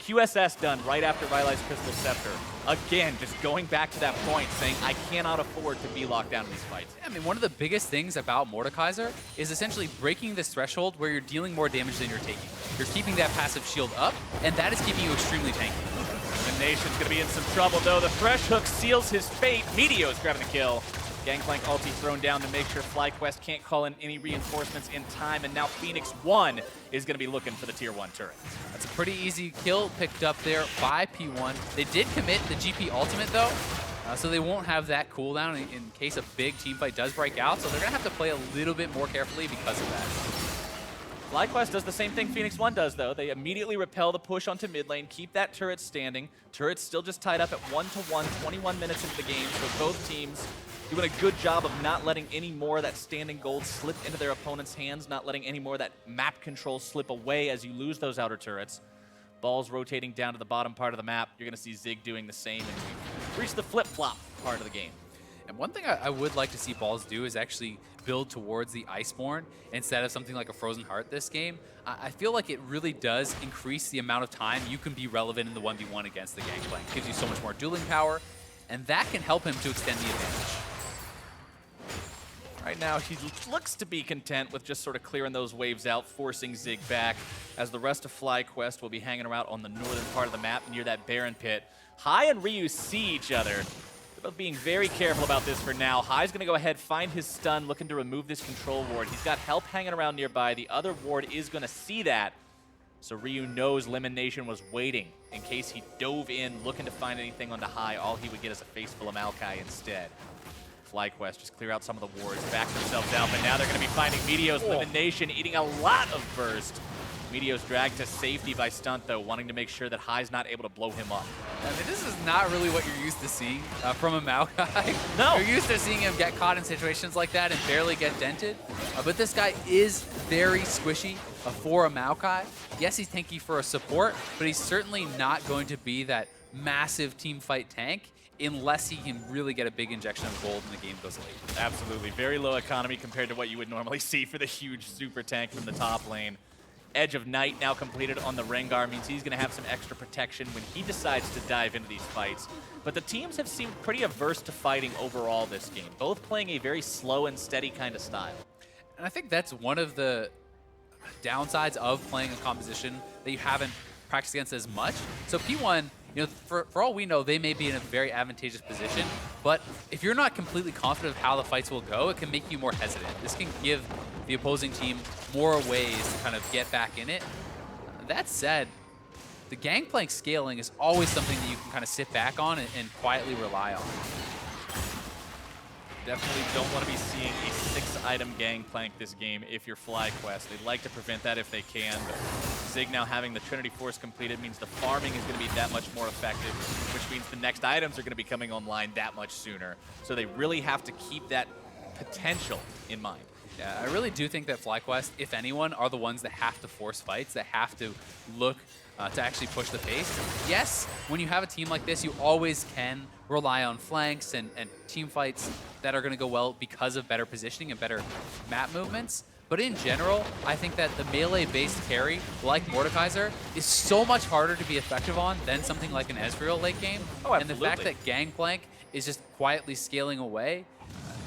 QSS done right after Rylai's Crystal Scepter. Again, just going back to that point, saying I cannot afford to be locked down in these fights. I mean, one of the biggest things about Mordekaiser is essentially breaking this threshold where you're dealing more damage than you're taking. You're keeping that passive shield up, and that is keeping you extremely tanky. The Nation's going to be in some trouble, though. The Thresh Hook seals his fate. Meteo's grabbing the kill. Gangplank ulti thrown down to make sure FlyQuest can't call in any reinforcements in time, and now Phoenix1 is going to be looking for the tier 1 turret. That's a pretty easy kill picked up there by P1. They did commit the GP ultimate, though, so they won't have that cooldown in case a big team fight does break out, so they're going to have to play a little bit more carefully because of that. FlyQuest does the same thing Phoenix1 does, though. They immediately repel the push onto mid lane, keep that turret standing. Turret's still just tied up at 1-1, 21 minutes into the game, so both teams doing a good job of not letting any more of that standing gold slip into their opponent's hands, not letting any more of that map control slip away as you lose those outer turrets. Balls rotating down to the bottom part of the map. You're going to see Zig doing the same, and we've reached the flip-flop part of the game. And one thing I would like to see Balls do is actually build towards the Iceborne instead of something like a Frozen Heart this game. I feel like it really does increase the amount of time you can be relevant in the 1v1 against the Gangplank. It gives you so much more dueling power, and that can help him to extend the advantage. Right now, he looks to be content with just sort of clearing those waves out, forcing Zig back, as the rest of FlyQuest will be hanging around on the northern part of the map near that Baron pit. Hai and Ryu see each other. They're both being very careful about this for now. Hai's going to go ahead, find his stun, looking to remove this control ward. He's got help hanging around nearby. The other ward is going to see that. So Ryu knows Lemon Nation was waiting in case he dove in, looking to find anything onto Hai. All he would get is a face full of Maokai instead. FlyQuest just clear out some of the wards, back themselves out, but now they're going to be finding Meteos. Lemon Nation eating a lot of burst. Meteos dragged to safety by Stunt, though, wanting to make sure that Hai's not able to blow him up. I mean, this is not really what you're used to seeing from a Maokai. No. You're used to seeing him get caught in situations like that and barely get dented. But this guy is very squishy for a Maokai. Yes, he's tanky for a support, but he's certainly not going to be that massive team fight tank unless he can really get a big injection of gold and the game goes late. Absolutely. Very low economy compared to what you would normally see for the huge super tank from the top lane. Edge of Night now completed on the Rengar means he's going to have some extra protection when he decides to dive into these fights. But the teams have seemed pretty averse to fighting overall this game, both playing a very slow and steady kind of style. And I think that's one of the downsides of playing a composition that you haven't practiced against as much. So P1, you know, for all we know, they may be in a very advantageous position, but if you're not completely confident of how the fights will go, it can make you more hesitant. This can give the opposing team more ways to kind of get back in it. That said, the Gangplank scaling is always something that you can kind of sit back on and quietly rely on. Definitely don't want to be seeing a 6-item Gangplank this game if you're FlyQuest. They'd like to prevent that if they can, but Zig now having the Trinity Force completed means the farming is going to be that much more effective, which means the next items are going to be coming online that much sooner. So they really have to keep that potential in mind. Yeah, I really do think that FlyQuest, if anyone, are the ones that have to force fights, that have to look to actually push the pace. Yes, when you have a team like this, you always can rely on flanks and team fights that are going to go well because of better positioning and better map movements. But in general, I think that the melee-based carry, like Mordekaiser, is so much harder to be effective on than something like an Ezreal late game. Oh, and the fact that Gangplank is just quietly scaling away,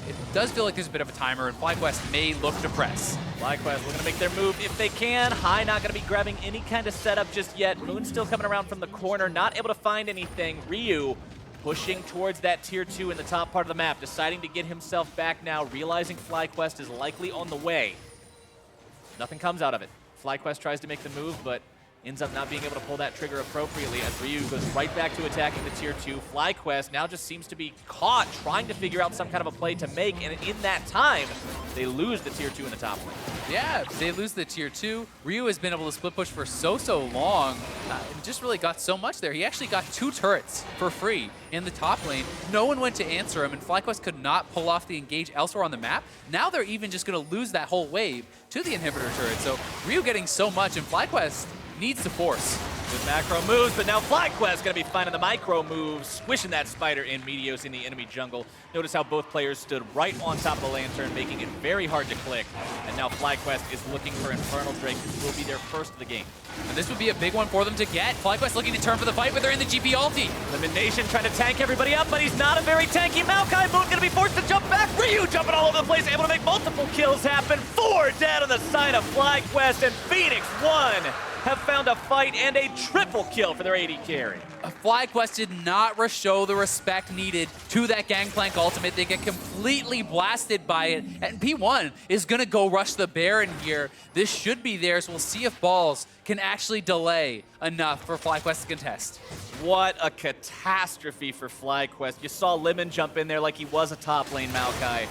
it does feel like there's a bit of a timer, and FlyQuest may look to press. FlyQuest looking to make their move if they can. Hai not going to be grabbing any kind of setup just yet. Moon still coming around from the corner, not able to find anything. Ryu pushing towards that tier 2 in the top part of the map, deciding to get himself back now, realizing FlyQuest is likely on the way. Nothing comes out of it. FlyQuest tries to make the move, but ends up not being able to pull that trigger appropriately as Ryu goes right back to attacking the tier 2. FlyQuest now just seems to be caught trying to figure out some kind of a play to make, and in that time, they lose the tier 2 in the top lane. Yeah, they lose the tier 2. Ryu has been able to split push for so long, and just really got so much there. He actually got 2 turrets for free in the top lane. No one went to answer him, and FlyQuest could not pull off the engage elsewhere on the map. Now they're even just going to lose that whole wave to the inhibitor turret. So Ryu getting so much, and FlyQuest needs to force. Good macro moves, but now FlyQuest going to be finding the micro moves, squishing that spider in Meteos in the enemy jungle. Notice how both players stood right on top of the lantern, making it very hard to click. And now FlyQuest is looking for Infernal Drake, who will be their first of the game. And this would be a big one for them to get. FlyQuest looking to turn for the fight, but they're in the GP ulti. Elimination trying to tank everybody up, but he's not a very tanky Maokai. Moon going to be forced to jump back. Ryu jumping all over the place, able to make multiple kills happen. 4 dead on the side of FlyQuest, and FlyQuest have found a fight and a triple kill for their AD carry. FlyQuest did not show the respect needed to that Gangplank ultimate. They get completely blasted by it, and P1 is going to go rush the Baron here. This should be theirs. We'll see if Balls can actually delay enough for FlyQuest to contest. What a catastrophe for FlyQuest. You saw Lemon jump in there like he was a top lane Maokai.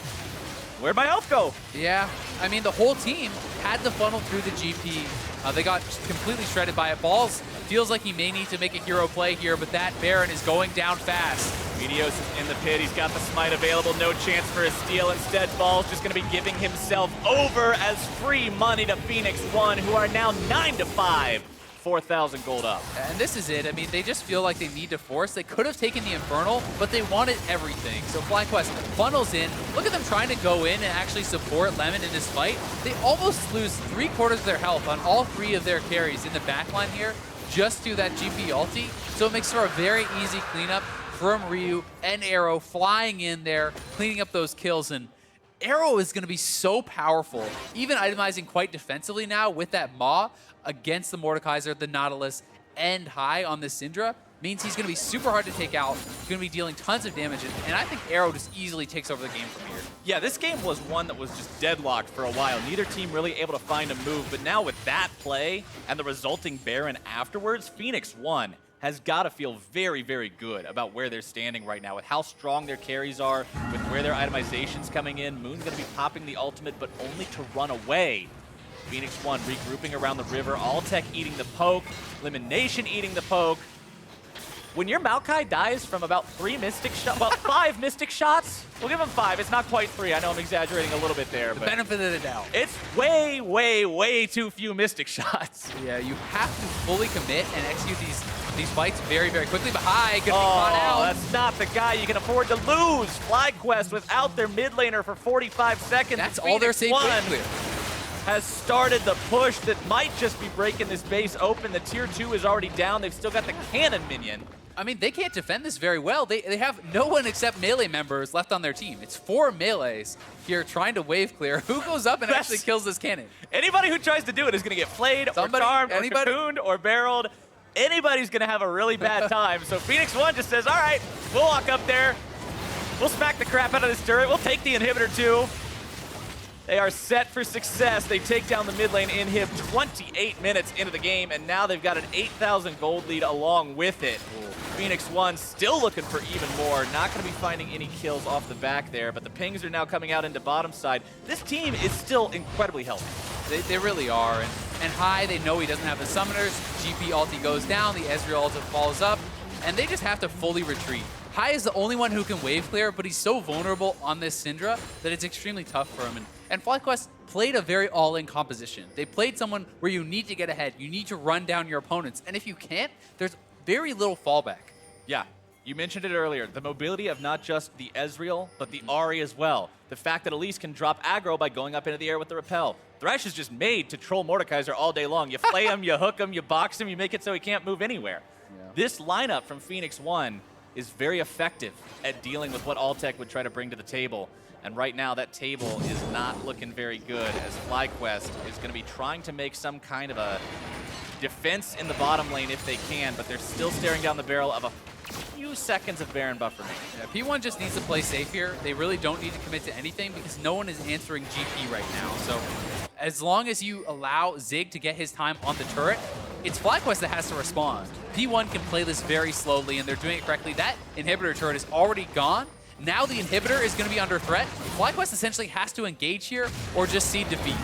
Where'd my health go? Yeah, I mean, the whole team had to funnel through the GP. They got completely shredded by it. Balls feels like he may need to make a hero play here, but that Baron is going down fast. Meteos is in the pit. He's got the smite available. No chance for a steal. Instead, Balls just going to be giving himself over as free money to FlyQuest, who are now 9-5. 4,000 gold up. And this is it. I mean, they just feel like they need to force. They could have taken the Infernal, but they wanted everything. So FlyQuest funnels in. Look at them trying to go in and actually support Lemon in this fight. They almost lose 3/4 of their health on all 3 of their carries in the backline here, just through that GP ulti. So it makes for a very easy cleanup from Ryu and Arrow flying in there, cleaning up those kills. And Arrow is going to be so powerful, even itemizing quite defensively now with that Maw against the Mordekaiser, the Nautilus, and High on this Syndra, means he's going to be super hard to take out, going to be dealing tons of damage, and I think Arrow just easily takes over the game from here. Yeah, this game was one that was just deadlocked for a while. Neither team really able to find a move, but now with that play and the resulting Baron afterwards, FlyQuest has got to feel very, very good about where they're standing right now, with how strong their carries are, with where their itemization's coming in. Moon going to be popping the ultimate, but only to run away. FlyQuest regrouping around the river. Alltech eating the poke. Elimination eating the poke. When your Maokai dies from about 3 Mystic shots, well, 5 Mystic shots, we'll give him 5. It's not quite 3. I know I'm exaggerating a little bit there, The but benefit of the doubt. it's way, way, way too few Mystic shots. Yeah, you have to fully commit and execute these fights very, very quickly, but High gonna be caught out. That's not the guy you can afford to lose. FlyQuest without their mid laner for 45 seconds. That's all they're safe with clear. Has started the push that might just be breaking this base open. The tier 2 is already down. They've still got the cannon minion. I mean, they can't defend this very well. They have no one except melee members left on their team. It's 4 melees here trying to wave clear. Who goes up and actually kills this cannon? Anybody who tries to do it is going to get flayed, or charmed, or cocooned, or barreled. Anybody's going to have a really bad time. So FlyQuest just says, all right, we'll walk up there. We'll smack the crap out of this turret. We'll take the inhibitor too. They are set for success. They take down the mid lane inhib 28 minutes into the game, and now they've got an 8,000 gold lead along with it. FlyQuest still looking for even more. Not going to be finding any kills off the back there, but the pings are now coming out into bottom side. This team is still incredibly healthy. They really are. And High, they know he doesn't have the summoners. GP ulti goes down, the Ezreal ulti follows up, and they just have to fully retreat. High is the only one who can wave clear, but he's so vulnerable on this Syndra that it's extremely tough for him. And FlyQuest played a very all-in composition. They played someone where you need to get ahead. You need to run down your opponents. And if you can't, there's very little fallback. Yeah, you mentioned it earlier. The mobility of not just the Ezreal, but the Ahri as well. The fact that Elise can drop aggro by going up into the air with the repel. Thresh is just made to troll Mordekaiser all day long. You flay him, you hook him, you box him, you make it so he can't move anywhere. Yeah. This lineup from FlyQuest is very effective at dealing with what Alltech would try to bring to the table. And right now, that table is not looking very good, as FlyQuest is going to be trying to make some kind of a defense in the bottom lane if they can, but they're still staring down the barrel of a few seconds of Baron buff remaining. Yeah, P1 just needs to play safe here. They really don't need to commit to anything because no one is answering GP right now. So as long as you allow Zig to get his time on the turret, it's FlyQuest that has to respond. P1 can play this very slowly, and they're doing it correctly. That inhibitor turret is already gone. Now the inhibitor is going to be under threat. FlyQuest essentially has to engage here or just cede defeat.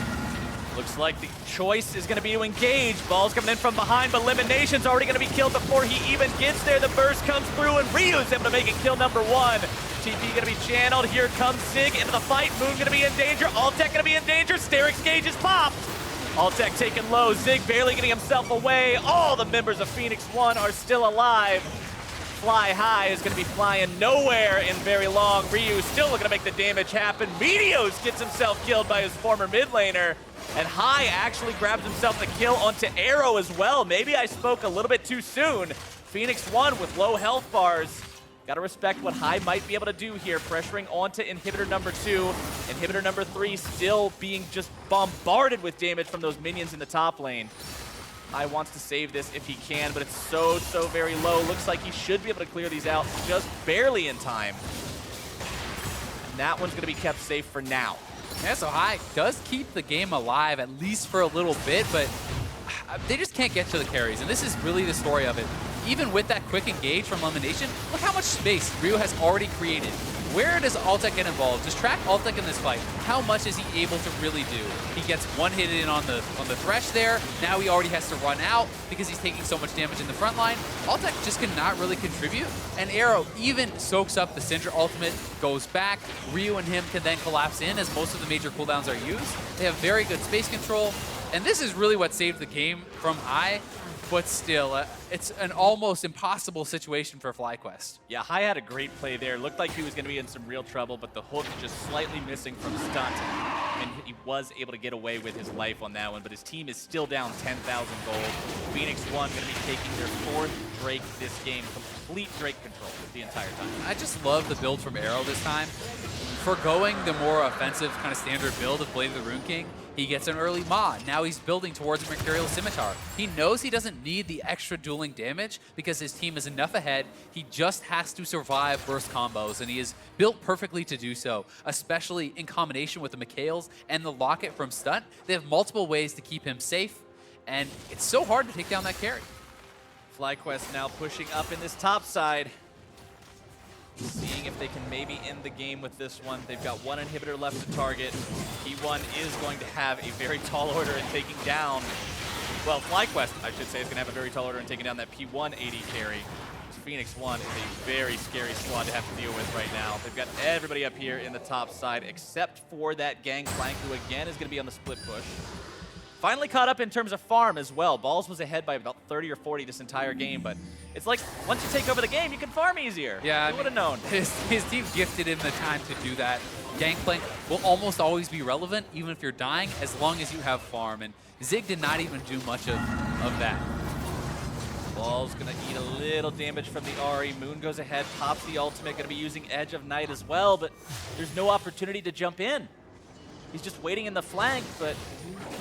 Looks like the choice is going to be to engage. Ball's coming in from behind, but Elimination's already going to be killed before he even gets there. The burst comes through, and Ryu's able to make it kill number 1. TP going to be channeled. Here comes Zig into the fight. Moon going to be in danger. Altec going to be in danger. Sterix Gauge is popped. Altec taken low. Zig barely getting himself away. All the members of Phoenix 1 are still alive. Fly High is going to be flying nowhere in very long. Ryu still looking to make the damage happen. Meteos gets himself killed by his former mid laner. And High actually grabs himself the kill onto Arrow as well. Maybe I spoke a little bit too soon. Phoenix 1 with low health bars. Gotta respect what High might be able to do here, pressuring onto inhibitor number 2. Inhibitor number 3 still being just bombarded with damage from those minions in the top lane. High wants to save this if he can, but it's so very low. Looks like he should be able to clear these out just barely in time. And that one's gonna be kept safe for now. Yeah, so High does keep the game alive, at least for a little bit, but they just can't get to the carries, and this is really the story of it. Even with that quick engage from Elimination, look how much space Ryu has already created. Where does Altec get involved? Just track Altec in this fight. How much is he able to really do? He gets one hit in on the Thresh there. Now he already has to run out because he's taking so much damage in the front line. Altec just cannot really contribute. And Arrow even soaks up the Syndra ultimate, goes back. Ryu and him can then collapse in as most of the major cooldowns are used. They have very good space control. And this is really what saved the game from High. But still, it's an almost impossible situation for FlyQuest. Yeah, High had a great play there. Looked like he was going to be in some real trouble, but the hook just slightly missing from Stunt. And he was able to get away with his life on that one, but his team is still down 10,000 gold. Phoenix 1 going to be taking their 4th Drake this game. Complete Drake control the entire time. I just love the build from Arrow this time. Forgoing the more offensive kind of standard build of Blade of the Rune King, he gets an early Maw. Now he's building towards Mercurial Scimitar. He knows he doesn't need the extra dueling damage because his team is enough ahead. He just has to survive burst combos, and he is built perfectly to do so, especially in combination with the Mikhails and the Locket from Stunt. They have multiple ways to keep him safe, and it's so hard to take down that carry. FlyQuest now pushing up in this top side. Seeing if they can maybe end the game with this one. They've got one inhibitor left to target. P1 is going to have a very tall order in taking down, well, FlyQuest, I should say, is going to have a very tall order in taking down that P1 AD carry. Phoenix 1 is a very scary squad to have to deal with right now. They've got everybody up here in the top side, except for that Gangplank, who again is going to be on the split push. Finally caught up in terms of farm as well. Balls was ahead by about 30 or 40 this entire game, but it's like once you take over the game, you can farm easier. Yeah, who would have known? His team gifted him the time to do that. Gangplank will almost always be relevant, even if you're dying, as long as you have farm. And Zig did not even do much of that. Ball's gonna eat a little damage from the Ahri. Moon goes ahead, pops the ultimate, gonna be using Edge of Night as well, but there's no opportunity to jump in. He's just waiting in the flank, but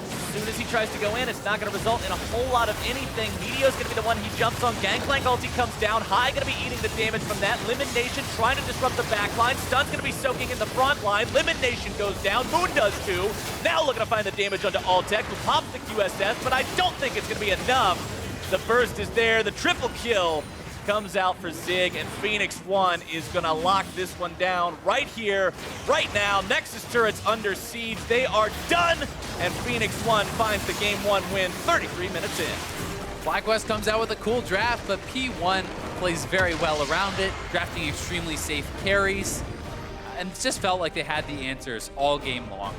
as soon as he tries to go in, it's not going to result in a whole lot of anything. Meteo's going to be the one he jumps on. Gangplank ulti comes down. High going to be eating the damage from that. Limit Nation trying to disrupt the back line. Stun's going to be soaking in the front line. Limit Nation goes down. Moon does too. Now looking to find the damage onto Altec, who pops the QSS, but I don't think it's going to be enough. The burst is there. The triple kill comes out for Zig, and Phoenix 1 is going to lock this one down right here, right now. Nexus turrets under siege. They are done, and Phoenix 1 finds the Game 1 win 33 minutes in. FlyQuest comes out with a cool draft, but P1 plays very well around it, drafting extremely safe carries, and it just felt like they had the answers all game long.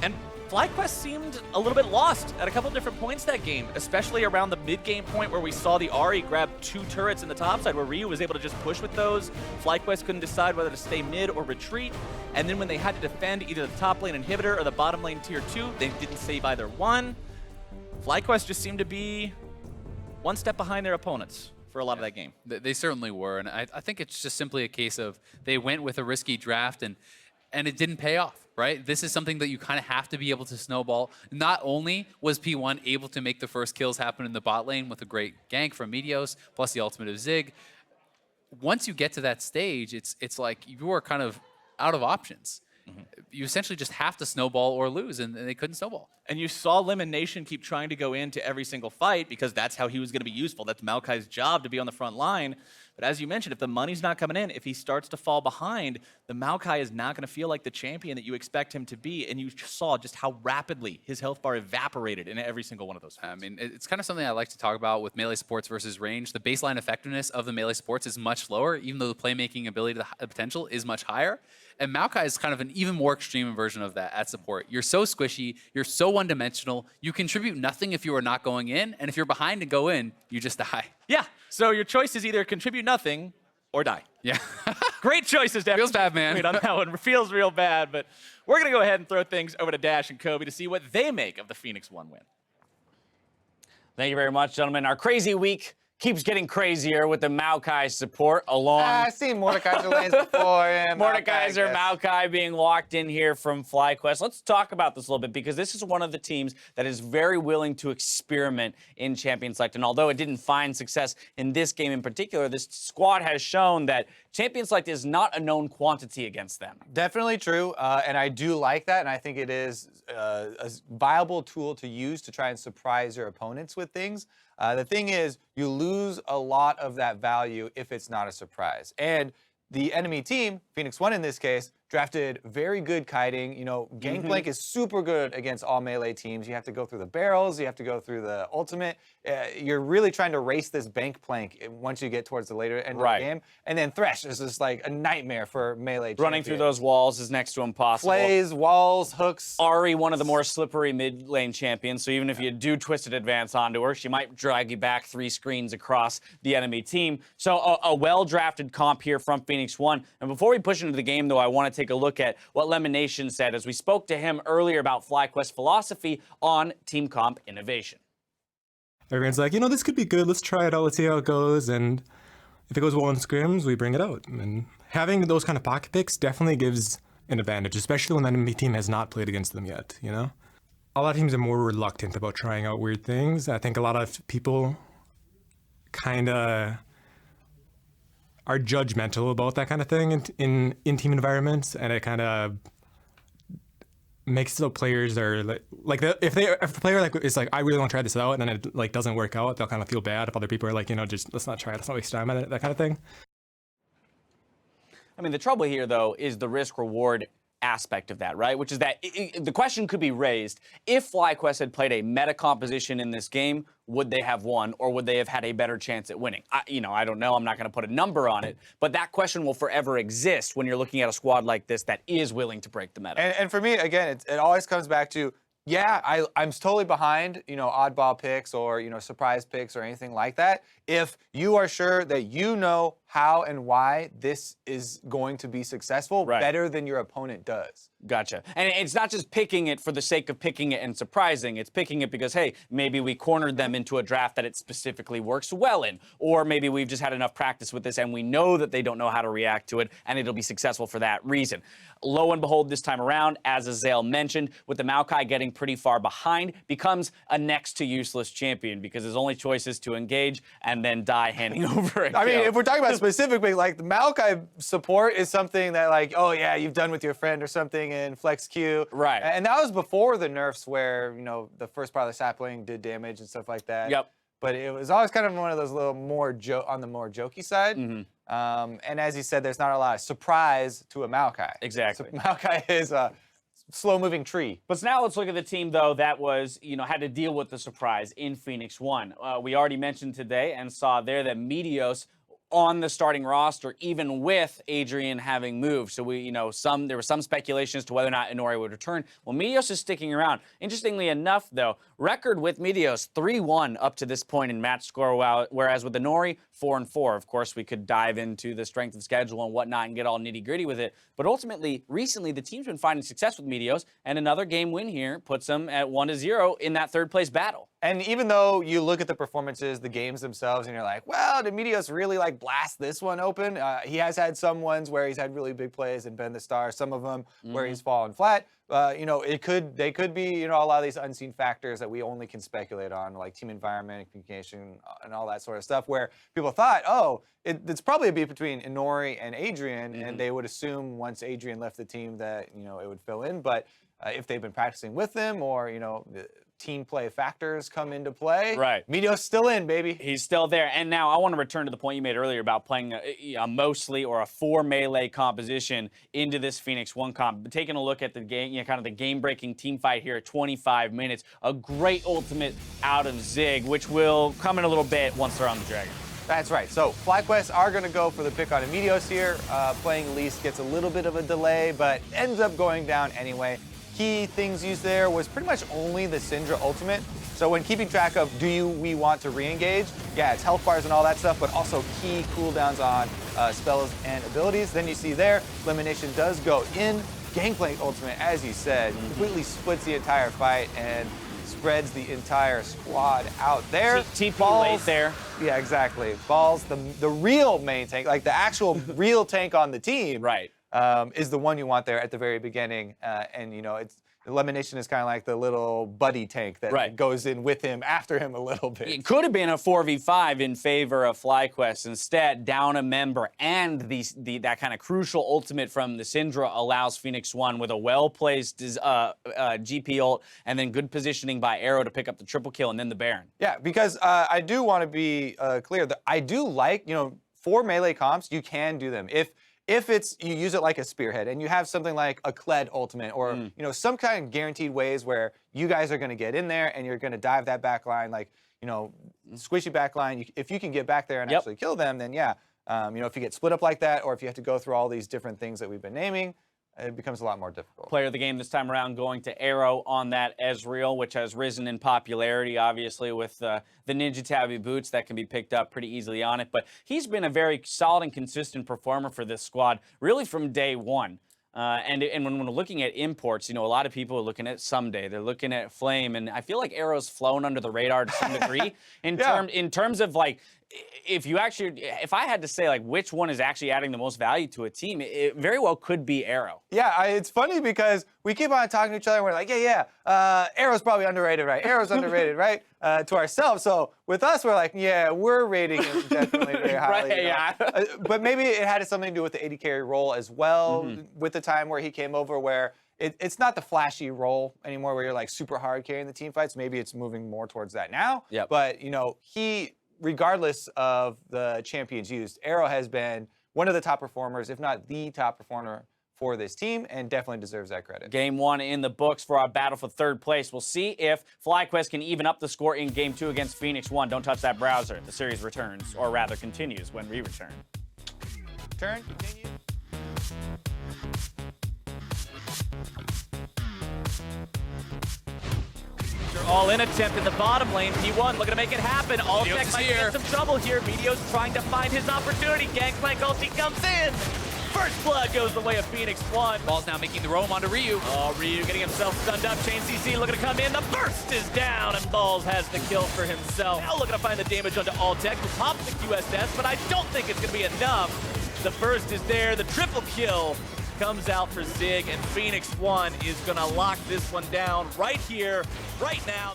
And FlyQuest seemed a little bit lost at a couple different points that game, especially around the mid-game point where we saw the Ahri grab 2 turrets in the top side where Ryu was able to just push with those. FlyQuest couldn't decide whether to stay mid or retreat. And then when they had to defend either the top lane inhibitor or the bottom lane tier 2, they didn't save either one. FlyQuest just seemed to be one step behind their opponents for a lot of that game. They certainly were, and I think it's just simply a case of they went with a risky draft and it didn't pay off. Right? This is something that you kind of have to be able to snowball. Not only was P1 able to make the first kills happen in the bot lane with a great gank from Meteos, plus the ultimate of Zig, once you get to that stage, it's like you are kind of out of options. you essentially just have to snowball or lose, and they couldn't snowball. And you saw Lemon Nation keep trying to go into every single fight because that's how he was going to be useful. That's Maokai's job, to be on the front line. But as you mentioned, if the money's not coming in, if he starts to fall behind, the Maokai is not going to feel like the champion that you expect him to be. And you saw just how rapidly his health bar evaporated in every single one of those fights. I mean, it's kind of something I like to talk about with melee supports versus range. The baseline effectiveness of the melee supports is much lower, even though the playmaking ability, the potential is much higher. And Maokai is kind of an even more extreme version of that at support. You're so squishy, you're so one-dimensional, you contribute nothing if you are not going in, and if you're behind and go in, you just die. Yeah, so your choice is either contribute nothing or die. Yeah. Great choices, Dash. Feels bad, man. On that one. Feels real bad, but we're going to go ahead and throw things over to Dash and Kobe to see what they make of the Phoenix 1 win. Thank you very much, gentlemen. Our crazy week keeps getting crazier with the Maokai support along. I've seen Mordekaiser lanes before. Yeah, Mordekaiser, Maokai being locked in here from FlyQuest. Let's talk about this a little bit because this is one of the teams that is very willing to experiment in Champion Select. And although it didn't find success in this game in particular, this squad has shown that Champion Select is not a known quantity against them. Definitely true, and I do like that, and I think it is a viable tool to use to try and surprise your opponents with things. The thing is, you lose a lot of that value if it's not a surprise. And the enemy team, Phoenix 1 in this case, drafted very good kiting. You know, Gangplank is super good against all melee teams. You have to go through the barrels, you have to go through the ultimate. You're really trying to race this Gangplank once you get towards the later end of the game. And then Thresh is just like a nightmare for melee Running through those walls is next to impossible. Plays, walls, hooks. Ari, one of the more slippery mid lane champions, so even if you do twisted advance onto her, she might drag you back 3 screens across the enemy team. So a well-drafted comp here from Phoenix 1. And before we push into the game, though, I want to take a look at what Lemon Nation said as we spoke to him earlier about FlyQuest philosophy on team comp innovation. Everyone's like, you know, this could be good. Let's try it out. Let's see how it goes. And if it goes well in scrims, we bring it out. And having those kind of pocket picks definitely gives an advantage, especially when the enemy team has not played against them yet, you know? A lot of teams are more reluctant about trying out weird things. I think a lot of people kind of are judgmental about that kind of thing in team environments, and it kind of makes the players are like if the player like is like, I really want to try this out, and then it like doesn't work out, they'll kind of feel bad if other people are like, you know, just let's not try it, let's not waste time on it, that kind of thing. I mean, the trouble here, though, is the risk-reward aspect of that, right? Which is that the question could be raised, if FlyQuest had played a meta composition in this game, would they have won, or would they have had a better chance at winning? I don't know. I'm not going to put a number on it, but that question will forever exist when you're looking at a squad like this that is willing to break the meta. And for me, again, it always comes back to, yeah, I'm totally behind, you know, oddball picks or, you know, surprise picks or anything like that. If you are sure that you know how and why this is going to be successful better than your opponent does. Gotcha. And it's not just picking it for the sake of picking it and surprising. It's picking it because, hey, maybe we cornered them into a draft that it specifically works well in. Or maybe we've just had enough practice with this and we know that they don't know how to react to it, and it'll be successful for that reason. Lo and behold, this time around, as Azael mentioned, with the Maokai getting pretty far behind, becomes a next to useless champion because his only choice is to engage and then die handing over a kill. I mean, if we're talking about specifically, like, the Maokai support is something that, like, oh yeah, you've done with your friend or something in Flex Q. Right. And that was before the nerfs where, you know, the first part of the sapling did damage and stuff like that. Yep. But it was always kind of one of those little more on the more jokey side. And as you said, there's not a lot of surprise to a Maokai. Exactly. So Maokai is a slow-moving tree. But now let's look at the team, though, that was, you know, had to deal with the surprise in Phoenix 1. We already mentioned today and saw there that Meteos on the starting roster, even with Adrian having moved. So there was some speculation as to whether or not Inori would return. Well, Meteos is sticking around. Interestingly enough, though, record with Meteos 3-1 up to this point in match score, whereas with Inori 4-4. Of course, we could dive into the strength of schedule and whatnot and get all nitty-gritty with it. But ultimately, recently, the team's been finding success with Meteos, and another game win here puts them at 1-0 in that third-place battle. And even though you look at the performances, the games themselves, and you're like, well, did Meteos really like blast this one open? He has had some ones where he's had really big plays and been the star, some of them where he's fallen flat. you know, they could be, you know, a lot of these unseen factors that we only can speculate on, like team environment, communication, and all that sort of stuff, where people thought, oh, it's probably a beef between Inori and Adrian, and they would assume once Adrian left the team that, you know, it would fill in. But if they've been practicing with him, or, you know, the team play factors come into play, right, Meteo's still in, baby. He's still there. And now I want to return to the point you made earlier about playing a mostly or a 4 melee composition into this Phoenix 1 comp. Taking a look at the game, you know, kind of the game-breaking team fight here at 25 minutes. A great ultimate out of Zig, which will come in a little bit once they're on the Dragon. That's right. So FlyQuest are going to go for the pick on Meteos here. Playing Elise gets a little bit of a delay, but ends up going down anyway. Key things used there was pretty much only the Syndra ultimate. So when keeping track of we want to re-engage, yeah, it's health bars and all that stuff, but also key cooldowns on spells and abilities. Then you see there, elimination does go in. Gangplank ultimate, as you said, completely splits the entire fight and spreads the entire squad out there. TP late there. Yeah, exactly. Balls, the real main tank, like the actual real tank on the team. Right. Is the one you want there at the very beginning. And, you know, elimination is kind of like the little buddy tank that goes in with him, after him a little bit. It could have been a 4v5 in favor of FlyQuest. Instead, down a member and that kind of crucial ultimate from the Syndra allows Phoenix 1 with a well-placed GP ult and then good positioning by Arrow to pick up the triple kill and then the Baron. Yeah, because I do want to be clear that I do like, you know, for melee comps, you can do them. If it's, you use it like a spearhead and you have something like a Kled ultimate or, you know, some kind of guaranteed ways where you guys are going to get in there and you're going to dive that back line, like, you know, squishy back line. If you can get back there and actually kill them, then yeah. You know, if you get split up like that, or if you have to go through all these different things that we've been naming, it becomes a lot more difficult. Player of the game this time around going to Arrow on that Ezreal, which has risen in popularity, obviously, with the Ninja Tabi boots that can be picked up pretty easily on it. But he's been a very solid and consistent performer for this squad, really from day one. And when we're looking at imports, you know, a lot of people are looking at Someday. They're looking at Flame, and I feel like Arrow's flown under the radar to some degree in terms of like, if I had to say like which one is actually adding the most value to a team, it very well could be Arrow. Yeah, it's funny because we keep on talking to each other and we're like, Arrow's probably underrated, right? Arrow's underrated, right? To ourselves. So with us, we're like, yeah, we're rating him definitely very highly. Right, yeah. But maybe it had something to do with the AD carry role as well, with the time where he came over, where it's not the flashy role anymore where you're like super hard carrying the team fights. Maybe it's moving more towards that now. Yep. But, you know, regardless of the champions used, Arrow has been one of the top performers, if not the top performer for this team, and definitely deserves that credit. Game 1 in the books for our battle for 3rd place. We'll see if FlyQuest can even up the score in Game 2 against Phoenix 1. Don't touch that browser. The series returns, or rather continues when we return. Turn, continue. All-in attempt in the bottom lane. P1 looking to make it happen. Alltech might get some trouble here. Meteo's trying to find his opportunity. Gangplank ulti comes in. First blood goes the way of Phoenix 1. Ball's now making the roam onto Ryu. Oh, Ryu getting himself stunned up. Chain CC looking to come in. The burst is down, and Balls has the kill for himself. Now looking to find the damage onto Alltech, who pops the QSS, but I don't think it's going to be enough. The burst is there. The triple kill comes out for Zig, and Phoenix 1 is going to lock this one down right here, right now.